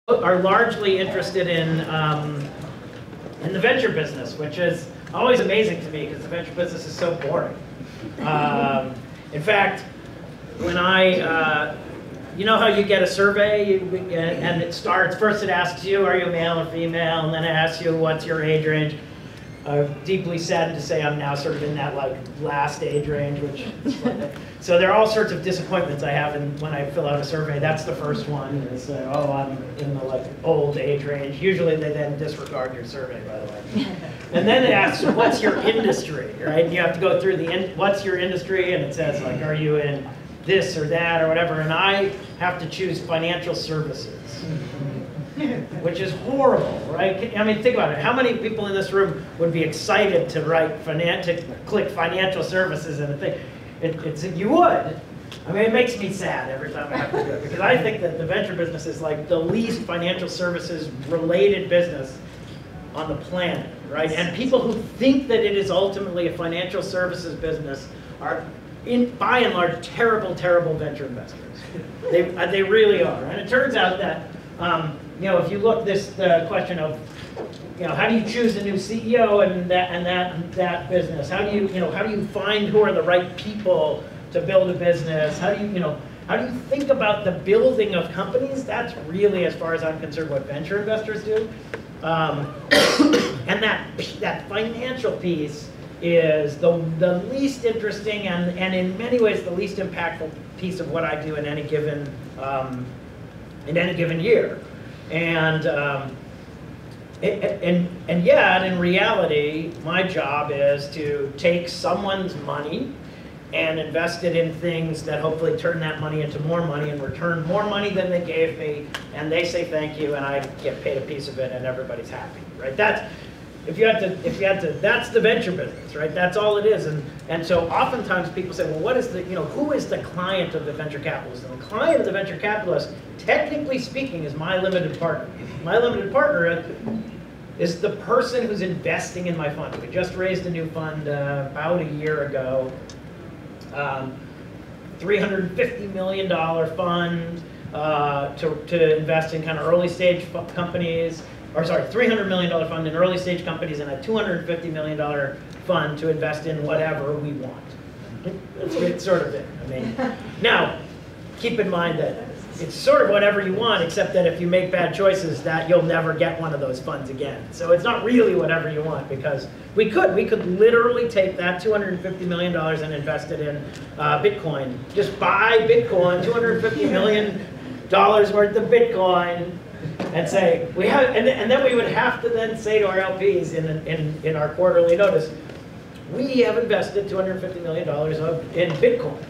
are largely interested in the venture business, which is always amazing to me because the venture business is so boring. In fact, when you know how you get a survey and it starts, first it asks you, are you a male or female, and then it asks you, what's your age range? I'm deeply saddened to say I'm now sort of in that last age range, so there are all sorts of disappointments I have when I fill out a survey. That's the first one, is oh, I'm in the old age range. Usually they then disregard your survey, by the way. And then it asks, what's your industry, right? And you have to go through what's your industry, and it says are you in this or that or whatever, and I have to choose financial services. Which is horrible, right? I mean, think about it. How many people in this room would be excited to click financial services in a thing? You would. I mean, it makes me sad every time I have to do it, because I think that the venture business is like the least financial services related business on the planet, right? And people who think that it is ultimately a financial services business are, by and large, terrible, terrible venture investors. They really are. And it turns out that if you look the question of, how do you choose a new CEO and that business? How do you find who are the right people to build a business? How do you think about the building of companies? That's really, as far as I'm concerned, what venture investors do. And that financial piece is the least interesting and in many ways the least impactful piece of what I do in any given year. And yet, in reality, my job is to take someone's money and invest it in things that hopefully turn that money into more money and return more money than they gave me, and they say thank you, and I get paid a piece of it, and everybody's happy, right? That's the venture business, right? That's all it is. And so oftentimes people say, well, what is who is the client of the venture capitalist? And the client of the venture capitalist, technically speaking, is my limited partner. My limited partner is the person who's investing in my fund. We just raised a new fund about a year ago, $350 million fund to invest in kind of early stage companies. Or sorry, $300 million fund in early stage companies and a $250 million fund to invest in whatever we want. It's sort of it. I mean, now, keep in mind that it's sort of whatever you want, except that if you make bad choices, that you'll never get one of those funds again. So it's not really whatever you want, because we could literally take that $250 million and invest it in Bitcoin. Just buy Bitcoin, $250 million worth of Bitcoin, and say we have, and then we would have to then say to our LPs in our quarterly notice, we have invested $250 million in Bitcoin.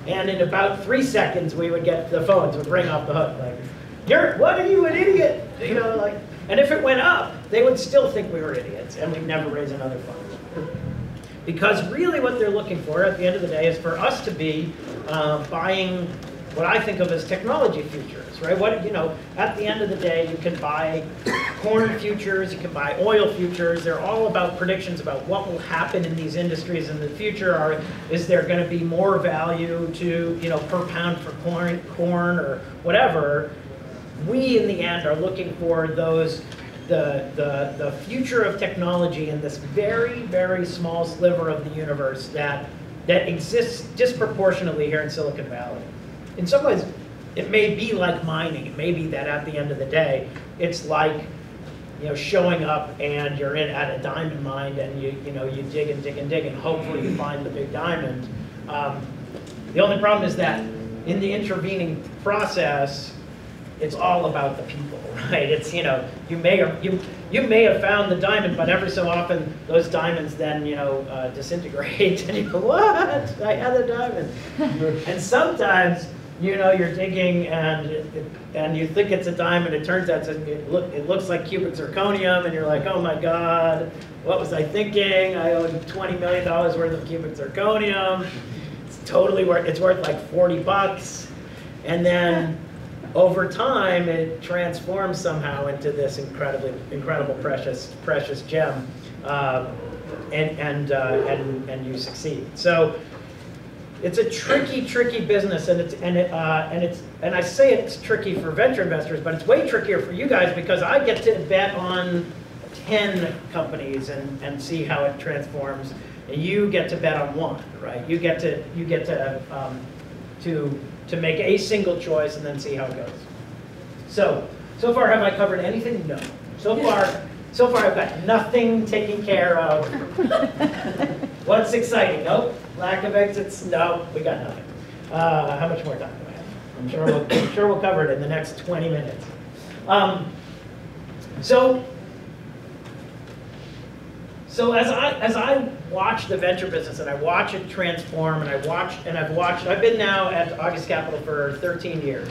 And in about 3 seconds, we would get the phones would ring off the hook, like, what are you, an idiot? And if it went up, they would still think we were idiots, and we'd never raise another fund. Because really what they're looking for at the end of the day is for us to be buying what I think of as technology futures, right? At the end of the day, you can buy corn futures, you can buy oil futures. They're all about predictions about what will happen in these industries in the future. Is there going to be more value to, per pound for corn or whatever? We, in the end, are looking for the future of technology in this very, very small sliver of the universe that exists disproportionately here in Silicon Valley. In some ways, it may be like mining. It may be that at the end of the day, it's like showing up and you're at a diamond mine and you dig and dig and dig and hopefully you find the big diamond. The only problem is that in the intervening process, it's all about the people, right? It's you may have found the diamond, but every so often those diamonds then disintegrate and you go, what? I had a diamond. And sometimes you're digging and you think it's a diamond. It turns out it looks like cubic zirconium, and you're like, oh my God, what was I thinking? I own $20 million worth of cubic zirconium. It's worth like 40 bucks, and then over time it transforms somehow into this incredible precious gem, and you succeed. So it's a tricky, tricky business, and I say it's tricky for venture investors, but it's way trickier for you guys because I get to bet on 10 companies and see how it transforms. And you get to bet on one, right? You get to make a single choice and then see how it goes. So far have I covered anything? No. So far I've got nothing taken care of. What's exciting? Nope. Lack of exits? No, we got nothing. How much more time do I have? I'm sure we'll cover it in the next 20 minutes. So as I watch the venture business and I watch it transform, and I've been now at August Capital for 13 years.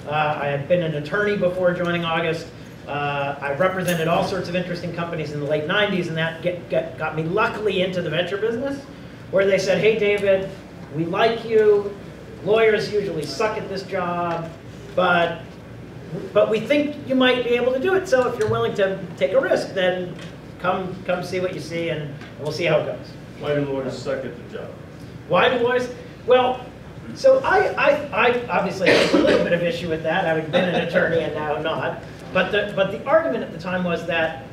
I had been an attorney before joining August. I represented all sorts of interesting companies in the late 90s, and that got me luckily into the venture business, where they said, hey David, we like you. Lawyers usually suck at this job, but we think you might be able to do it. So if you're willing to take a risk, then come see what you see, and we'll see how it goes. Why do lawyers suck at the job? Why do lawyers? Well, so I obviously have a little bit of issue with that, having been an attorney and now not. But the argument at the time was that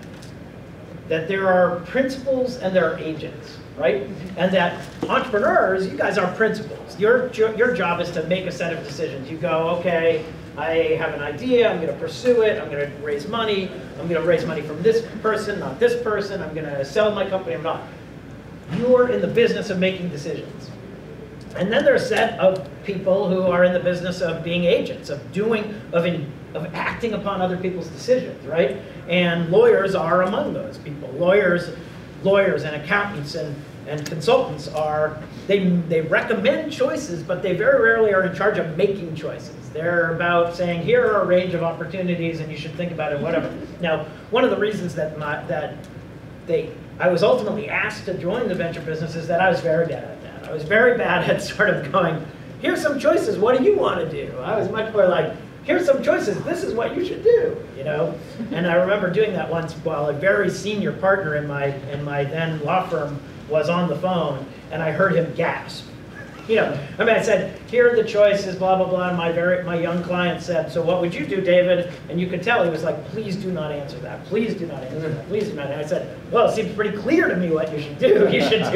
there are principals and there are agents, right? And that entrepreneurs, you guys are principals. Your job is to make a set of decisions. You go, okay, I have an idea, I'm going to pursue it, I'm going to raise money, I'm going to raise money from this person, not this person, I'm going to sell my company, I'm not. You're in the business of making decisions. And then there are a set of people who are in the business of being agents, of acting upon other people's decisions, right? And lawyers are among those people. Lawyers and accountants and consultants they recommend choices, but they very rarely are in charge of making choices. They're about saying, here are a range of opportunities and you should think about it, whatever. Now, one of the reasons that I was ultimately asked to join the venture business is that I was very bad at that. I was very bad at sort of going, here's some choices, what do you want to do? I was much more like, here's some choices, this is what you should do, you know? And I remember doing that once while a very senior partner in my then law firm was on the phone, and I heard him gasp. You know, I mean, I said, here are the choices, blah, blah, blah, and my young client said, so what would you do, David? And you could tell he was like, please do not answer that, please do not answer that, please do not. And I said, well, it seems pretty clear to me what you should do. You should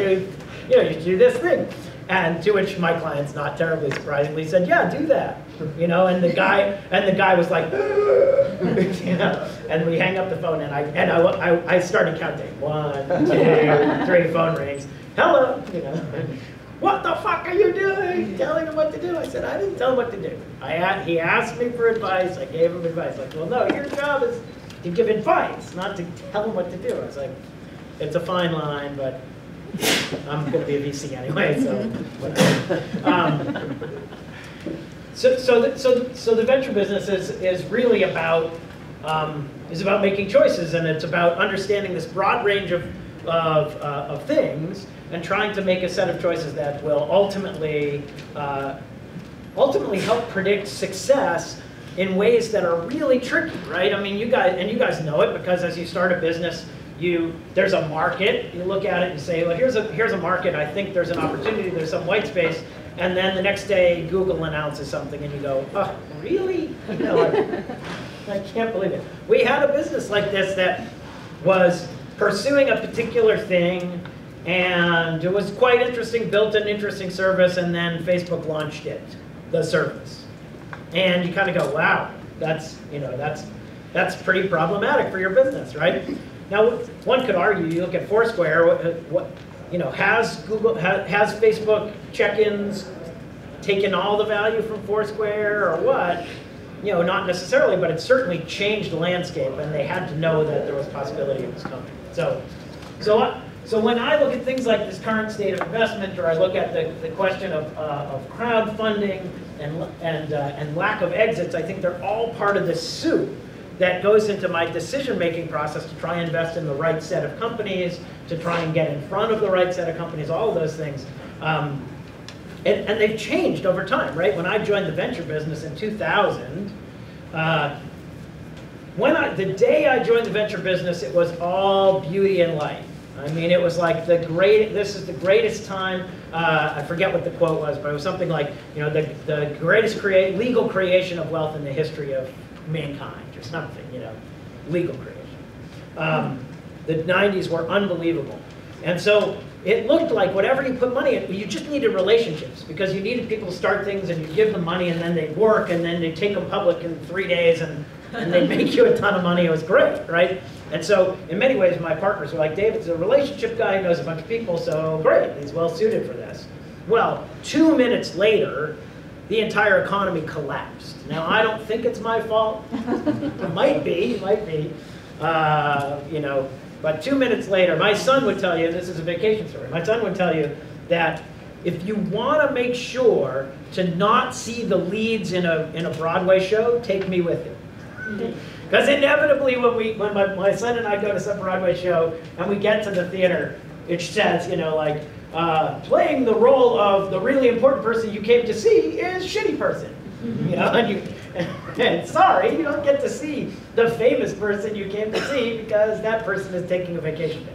do this thing. And to which my clients, not terribly surprisingly, said, yeah, do that. You know, and the guy was like, you know, and we hang up the phone, and I started counting. 1, 2, 3 phone rings. Hello, you know. What the fuck are you doing? Telling him what to do. I said, I didn't tell him what to do. He asked me for advice. I gave him advice. Like, well, no, your job is to give advice, not to tell him what to do. I was like, it's a fine line, but I'm going to be a VC anyway, so whatever. So the venture business is really about making choices, and it's about understanding this broad range of things and trying to make a set of choices that will ultimately help predict success in ways that are really tricky, right? I mean, you guys know it, because as you start a business, there's a market. You look at it and say, well, here's a market. I think there's an opportunity. There's some white space. And then the next day, Google announces something, and you go, oh, really? You know, I can't believe it. We had a business like this that was pursuing a particular thing, and it was quite interesting, built an interesting service, and then Facebook launched the service. And you kind of go, wow, that's pretty problematic for your business, right? Now, one could argue, you look at Foursquare, has Facebook check-ins taken all the value from Foursquare or what? You know, not necessarily, but it certainly changed the landscape, and they had to know that there was a possibility it was coming. So when I look at things like this current state of investment, or I look at the question of crowdfunding and lack of exits, I think they're all part of this soup that goes into my decision-making process to try and invest in the right set of companies, to try and get in front of the right set of companies, all of those things. And they've changed over time, right? When I joined the venture business in 2000, the day I joined the venture business, it was all beauty and light. I mean, it was like this is the greatest time, I forget what the quote was, but it was something like, you know, the greatest legal creation of wealth in the history of mankind, or something, you know, legal creation. The 90s were unbelievable. And so it looked like whatever you put money in, you just needed relationships, because you needed people to start things, and you give them money, and then they'd work, and then they'd take them public in 3 days, and they'd make you a ton of money. It was great, right? And so in many ways, my partners were like, David's a relationship guy, he knows a bunch of people, so great, he's well suited for this. Well, 2 minutes later, the entire economy collapsed. Now, I don't think it's my fault. It might be, you know, but 2 minutes later, my son would tell you, this is a vacation story, my son would tell you that if you want to make sure to not see the leads in a Broadway show, take me with you. Because inevitably, when my son and I go to some Broadway show and we get to the theater, it says, you know, like, playing the role of the really important person you came to see is shitty person. You know, and sorry, you don't get to see the famous person you came to see because that person is taking a vacation day.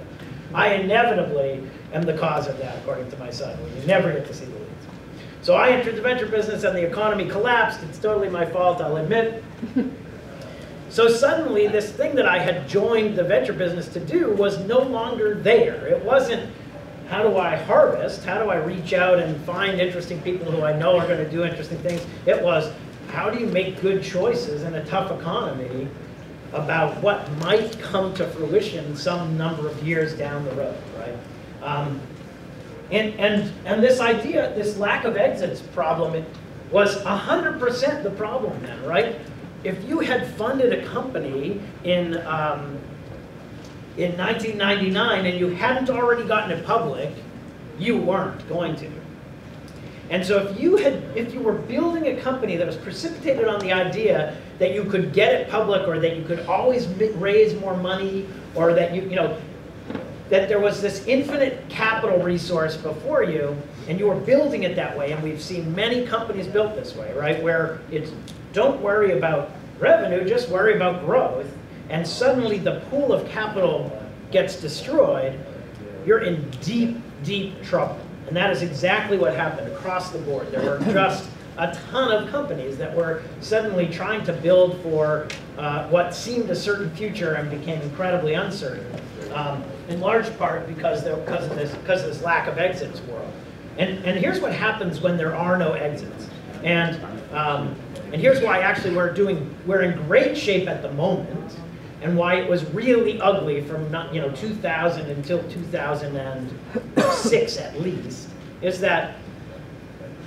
I inevitably am the cause of that, according to my son. You never get to see the leads. So I entered the venture business and the economy collapsed. It's totally my fault, I'll admit. So suddenly, this thing that I had joined the venture business to do was no longer there. It wasn't, how do I harvest? How do I reach out and find interesting people who I know are going to do interesting things? It was, how do you make good choices in a tough economy about what might come to fruition some number of years down the road, right? And this idea, this lack of exits problem, it was 100% the problem then, right? If you had funded a company in 1999 and you hadn't already gotten it public, you weren't going to. And so if you were building a company that was precipitated on the idea that you could get it public, or that you could always raise more money, or that you know, that there was this infinite capital resource before you, and you were building it that way, and we've seen many companies built this way, right? Where it's, don't worry about revenue, just worry about growth, and suddenly the pool of capital gets destroyed, you're in deep, deep trouble. And that is exactly what happened across the board. There were just a ton of companies that were suddenly trying to build for what seemed a certain future and became incredibly uncertain, in large part because of this lack of exits world. And here's what happens when there are no exits. And here's why actually we're in great shape at the moment, and why it was really ugly from 2000 until 2006 at least, is that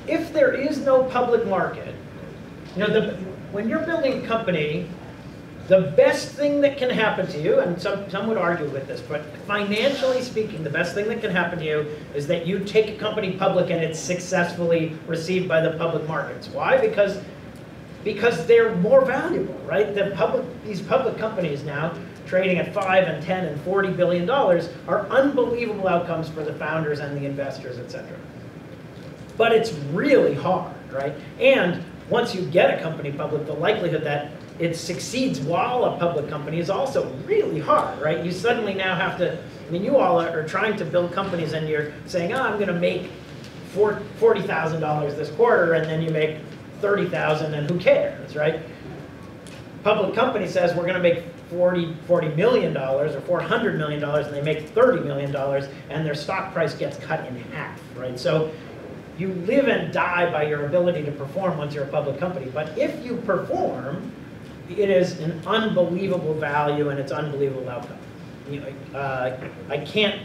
if there is no public market, when you're building a company, the best thing that can happen to you, and some would argue with this, but financially speaking, the best thing that can happen to you is that you take a company public and it's successfully received by the public markets. Why? Because they're more valuable, right? These public companies now, trading at 5 and 10 and $40 billion, are unbelievable outcomes for the founders and the investors, et cetera. But it's really hard, right? And once you get a company public, the likelihood that it succeeds while a public company is also really hard, right? You suddenly now have to, I mean, you all are trying to build companies and you're saying, oh, I'm going to make $40,000 this quarter, and then you make 30,000, and who cares, right? Public company says we're going to make $40 million or $400 million, and they make $30 million, and their stock price gets cut in half, right? So you live and die by your ability to perform once you're a public company. But if you perform, it is an unbelievable value and it's unbelievable outcome. I can't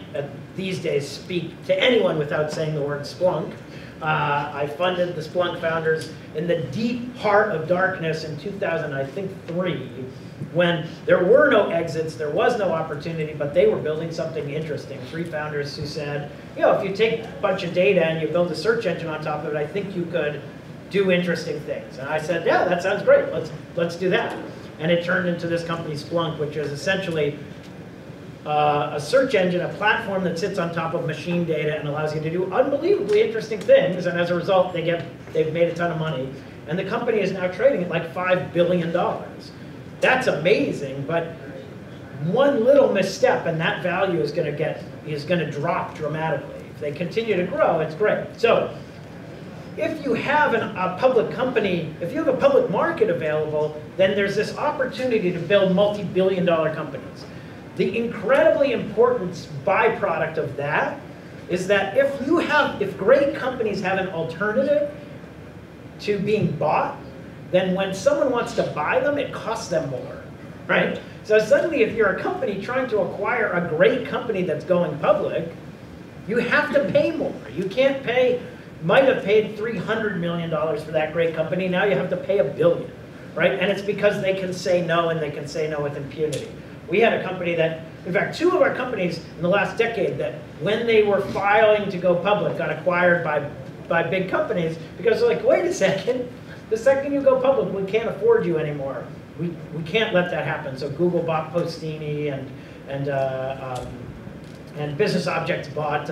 these days speak to anyone without saying the word Splunk. I funded the Splunk founders in the deep heart of darkness in 2003, when there were no exits, there was no opportunity, but they were building something interesting. 3 founders who said, if you take a bunch of data and you build a search engine on top of it, I think you could do interesting things. And I said, yeah, that sounds great. Let's do that. And it turned into this company, Splunk, which is essentially a search engine, a platform that sits on top of machine data and allows you to do unbelievably interesting things. And as a result, they've made a ton of money. And the company is now trading at like $5 billion. That's amazing, but one little misstep and that value is going to get is going to drop dramatically. If they continue to grow, it's great. So if you have a public company, if you have a public market available, then there's this opportunity to build multi-billion-dollar companies. The incredibly important byproduct of that is that if great companies have an alternative to being bought, then when someone wants to buy them, it costs them more, right? So suddenly, if you're a company trying to acquire a great company that's going public, you have to pay more. You can't pay, might have paid $300 million for that great company, now you have to pay $1 billion, right? And it's because they can say no, and they can say no with impunity. We had a company that, in fact, 2 of our companies in the last decade that when they were filing to go public got acquired by big companies because they're like, wait a second, the second you go public, we can't afford you anymore. We can't let that happen. So Google bought Postini, and Business Objects bought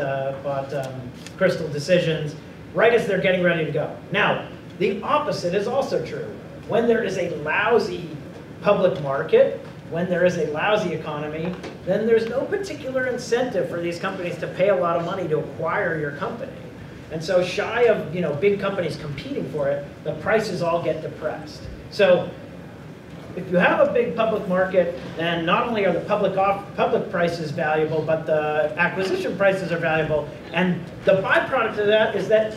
Crystal Decisions right as they're getting ready to go. Now, the opposite is also true. When there is a lousy public market, when there is a lousy economy, then there's no particular incentive for these companies to pay a lot of money to acquire your company. And so shy of big companies competing for it, the prices all get depressed. So if you have a big public market, then not only are the public prices valuable, but the acquisition prices are valuable. And the byproduct of that is that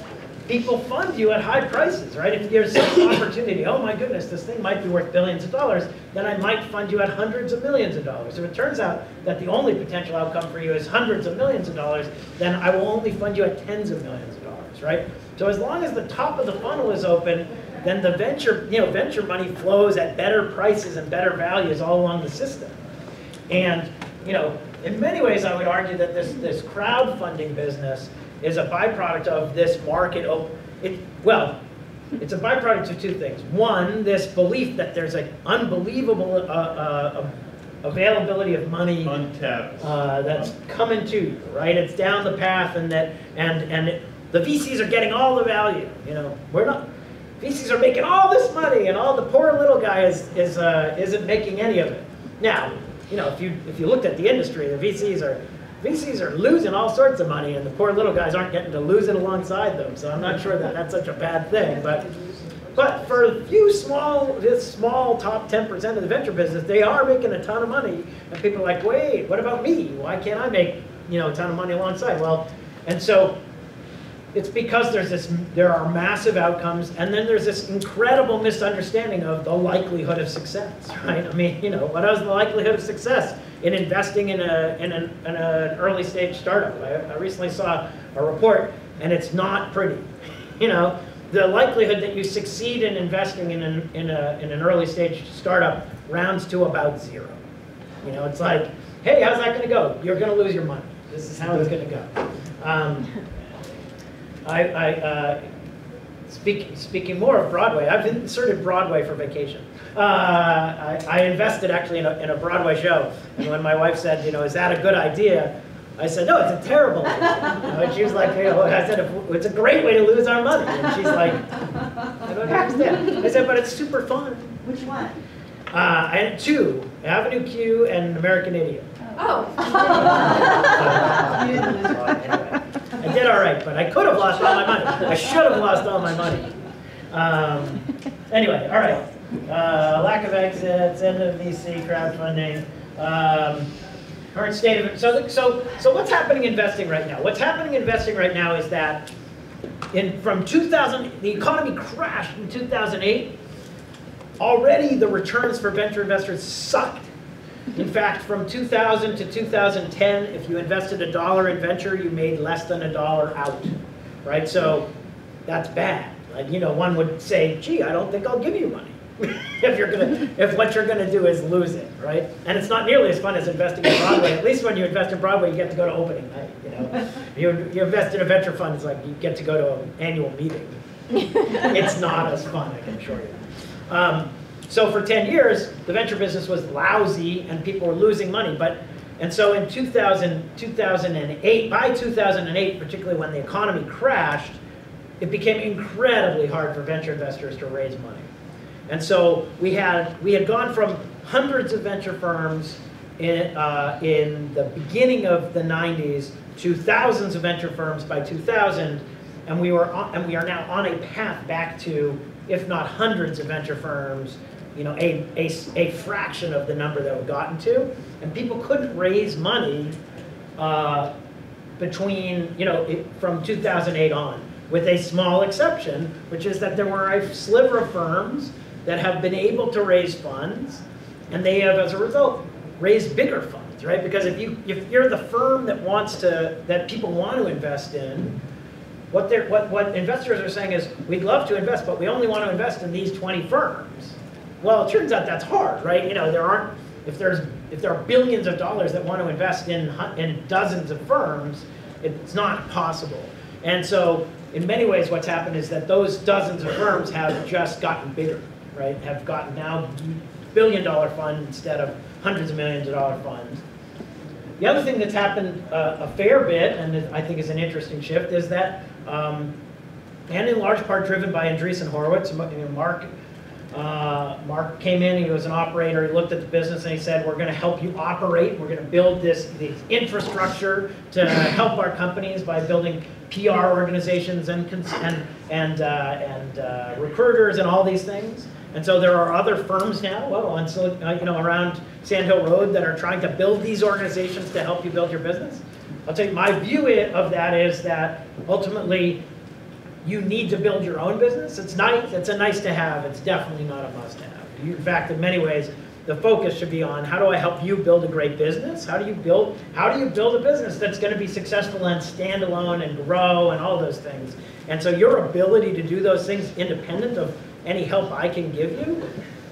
people fund you at high prices, right? If there's some opportunity, oh my goodness, this thing might be worth billions of dollars, then I might fund you at hundreds of millions of dollars. If it turns out that the only potential outcome for you is hundreds of millions of dollars, then I will only fund you at tens of millions of dollars, right? So as long as the top of the funnel is open, then the venture money flows at better prices and better values all along the system. And in many ways, I would argue that this crowdfunding business is a byproduct of this market. It's a byproduct of 2 things. One, this belief that there's an unbelievable availability of money, untapped, that's coming to you, right? It's down the path, and the VCs are getting all the value. We're not. VCs are making all this money, and all the poor little guy isn't making any of it. Now, if you looked at the industry, the VCs are losing all sorts of money, and the poor little guys aren't getting to lose it alongside them. So I'm not sure that that's such a bad thing. But for a few this small top 10% of the venture business, they are making a ton of money, and people are like, wait, what about me? Why can't I make a ton of money alongside? Well, and so it's because there are massive outcomes, and then there's this incredible misunderstanding of the likelihood of success, right? I mean, what is the likelihood of success in investing in an early stage startup? I recently saw a report, and it's not pretty. The likelihood that you succeed in investing in an early stage startup rounds to about 0. It's like, hey, how's that going to go? You're going to lose your money. This is how it's going to go. Speaking more of Broadway, I've inserted Broadway for vacation. I invested actually in a Broadway show, and when my wife said, is that a good idea? I said, no, it's a terrible idea. And she was like, I said, it's a great way to lose our money. And she's like, I don't understand. I said, but it's super fun. Which one? I had 2, Avenue Q and American Idiot. Oh. Anyway, I did all right, but I could have lost all my money. I should have lost all my money. Anyway, all right. Lack of exits, end of VC, crowdfunding, current state of it. So what's happening in investing right now? What's happening in investing right now is that from 2000, the economy crashed in 2008. Already the returns for venture investors sucked. In fact, from 2000 to 2010, if you invested $1 in venture, you made less than $1 out, right? So that's bad. Like, one would say, gee, I don't think I'll give you money if what you're gonna do is lose it, right? And it's not nearly as fun as investing in Broadway. At least when you invest in Broadway, you get to go to opening night. You invest in a venture fund, it's like you get to go to an annual meeting. It's not as fun, I can assure you. So for 10 years, the venture business was lousy and people were losing money. And so in 2008, by 2008, particularly when the economy crashed, it became incredibly hard for venture investors to raise money. And so we had gone from hundreds of venture firms in the beginning of the 90s to thousands of venture firms by 2000, and we are now on a path back to, if not hundreds of venture firms, a fraction of the number that we've gotten to, and people couldn't raise money between, from 2008 on, with a small exception, which is that there were a sliver of firms that have been able to raise funds, and they have, as a result, raised bigger funds, right? Because if you're the firm that people want to invest in, what investors are saying is, we'd love to invest, but we only want to invest in these 20 firms. Well, it turns out that's hard, right? If there are billions of dollars that want to invest in dozens of firms, it's not possible. And so, in many ways, what's happened is that those dozens of firms have just gotten bigger, right? Have gotten now billion-dollar funds instead of hundreds of millions of dollar funds. The other thing that's happened a fair bit, and I think is an interesting shift, is that, and in large part driven by Andreessen Horowitz, Mark came in, he was an operator, he looked at the business and he said, we're going to help you operate, we're going to build this infrastructure to help our companies by building PR organizations and recruiters and all these things. And so there are other firms now, around Sand Hill Road that are trying to build these organizations to help you build your business. I'll tell you, my view of that is that ultimately you need to build your own business. It's nice, it's a nice to have, it's definitely not a must have. In fact, in many ways, the focus should be on how do I help you build a great business? How do you build a business that's going to be successful and stand alone and grow and all those things? And so your ability to do those things independent of any help I can give you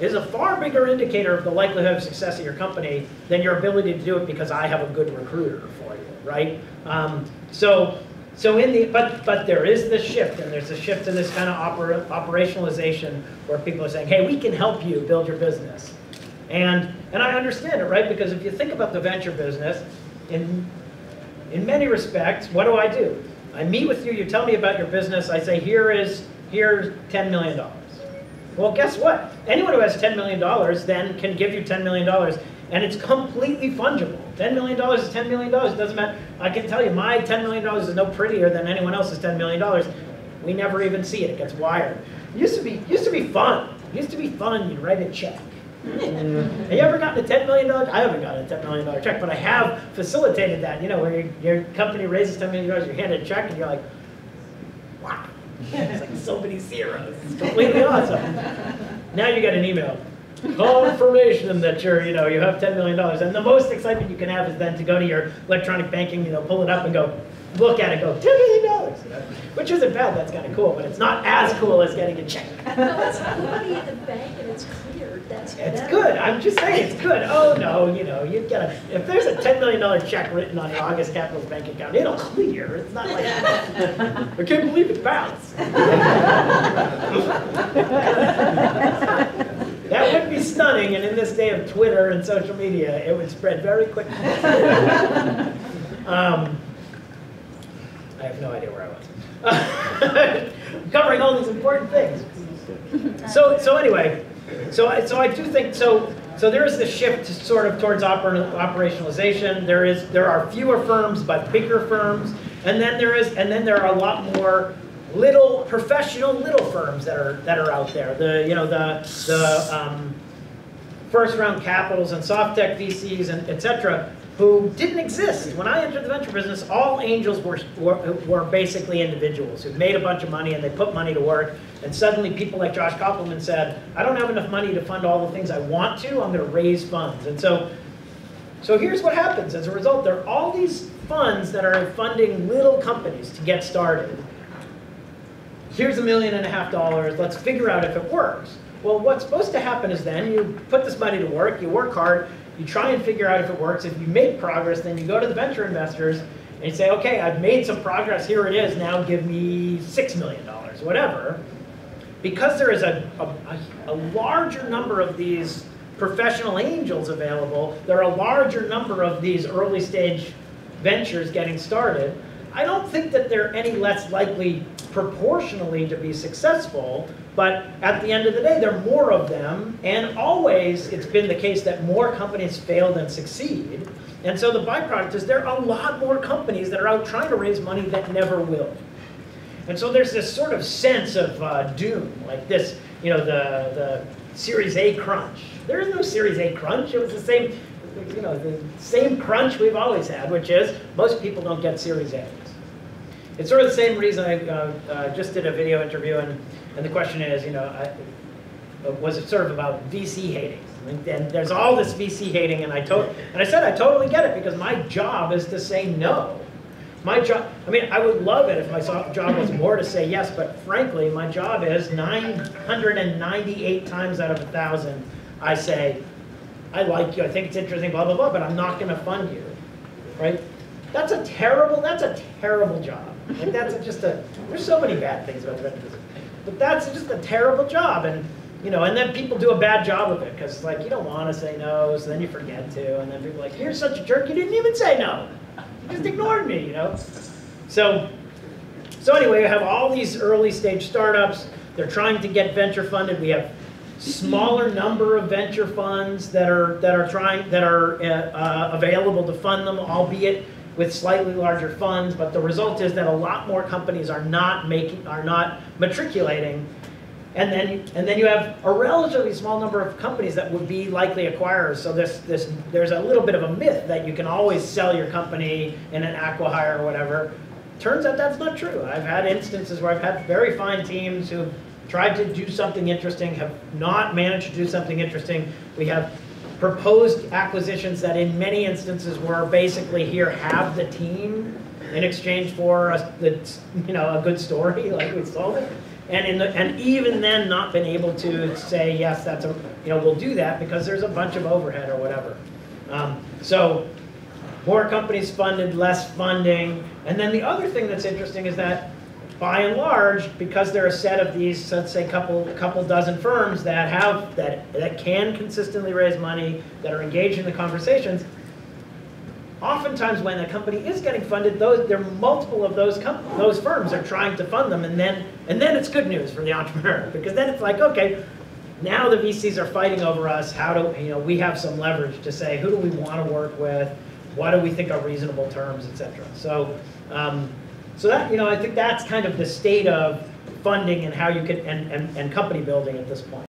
is a far bigger indicator of the likelihood of success of your company than your ability to do it because I have a good recruiter for you, right? But there is this shift, and there's a shift to this kind of operationalization where people are saying, hey, we can help you build your business. And I understand it, right? Because if you think about the venture business, in many respects, what do? I meet with you, you tell me about your business, I say, here's $10 million. Well, guess what? Anyone who has $10 million then can give you $10 million, and it's completely fungible. $10 million is $10 million, it doesn't matter. I can tell you, my $10 million is no prettier than anyone else's $10 million. We never even see it, it gets wired. It used to be fun. It used to be fun, you'd write a check. Have you ever gotten a $10 million? I haven't gotten a $10 million check, but I have facilitated that, where your company raises $10 million, you hand it a check, and you're like, wow. It's like so many zeros. It's completely awesome. Now you get an email. Confirmation that you have $10 million. And the most excitement you can have is then to go to your electronic banking, pull it up and go, look at it, go, $10 million. Which isn't bad, that's kind of cool, but it's not as cool as getting a check. No, it's money at the bank and it's cleared. It's good. I'm just saying it's good. Oh no, you get if there's a $10 million check written on your August Capital's bank account, it'll clear. It's not like I can't believe it bounced. That would be stunning, and in this day of Twitter and social media, it would spread very quickly. I have no idea where I was. Covering all these important things. So anyway, so I do think so there is this shift sort of towards operationalization. There are fewer firms but bigger firms, and then there are a lot more professional little firms that are out there. The first round capitals and soft tech VCs and etc. who didn't exist. When I entered the venture business, all angels were basically individuals who made a bunch of money and they put money to work, and suddenly people like Josh Koppelman said, I don't have enough money to fund all the things I want to, I'm going to raise funds. And so here's what happens as a result. There are all these funds that are funding little companies to get started. Here's $1.5 million, let's figure out if it works. Well, what's supposed to happen is then you put this money to work, you work hard, you try and figure out if it works. If you make progress, then you go to the venture investors and you say, okay, I've made some progress, here it is, now give me $6 million, whatever. Because there is a larger number of these professional angels available, there are a larger number of these early stage ventures getting started, I don't think that they're any less likely proportionally to be successful, But at the end of the day, there are more of them, and always it's been the case that more companies fail than succeed. And so the byproduct is there are a lot more companies that are out trying to raise money that never will. And so there's this sort of sense of doom, like this, the Series A crunch. There is no Series A crunch. It was the same, the same crunch we've always had, which is most people don't get Series A's. It's sort of the same reason I just did a video interview, and the question is, was it sort of about VC hating? And there's all this VC hating, and I said I totally get it, because my job is to say no. My job, I would love it if my job was more to say yes, but frankly, my job is 998 times out of 1,000, I say, I like you, I think it's interesting, blah, blah, blah, but I'm not going to fund you, right? That's a terrible job. Like there's so many bad things about the venture business, but that's just a terrible job, and then people do a bad job of it, because like you don't want to say no, so then you forget to, and then people are like, you're such a jerk, you didn't even say no. You just ignored me, So anyway, we have all these early stage startups. They're trying to get venture funded. We have smaller number of venture funds that are available to fund them, albeit with slightly larger funds. But the result is that a lot more companies are not matriculating. And then you have a relatively small number of companies that would be likely acquirers. So there's a little bit of a myth that you can always sell your company in an acqui-hire or whatever. Turns out that's not true. I've had instances where I've had very fine teams who've tried to do something interesting, have not managed to do something interesting. We have proposed acquisitions that in many instances were basically, here, have the team in exchange for a good story, like we sold it. And even then not been able to say, yes, we'll do that, because there's a bunch of overhead or whatever. So more companies funded, less funding. And then the other thing that's interesting is that by and large, because there are a set of these, let's say couple dozen firms that can consistently raise money, that are engaged in the conversations, oftentimes when a company is getting funded, there are multiple of those firms are trying to fund them, and then it's good news for the entrepreneur, because then it's like, okay, now the VCs are fighting over us. How do we have some leverage to say, who do we want to work with, what do we think are reasonable terms, etc. So that I think that's kind of the state of funding and how you can and company building at this point.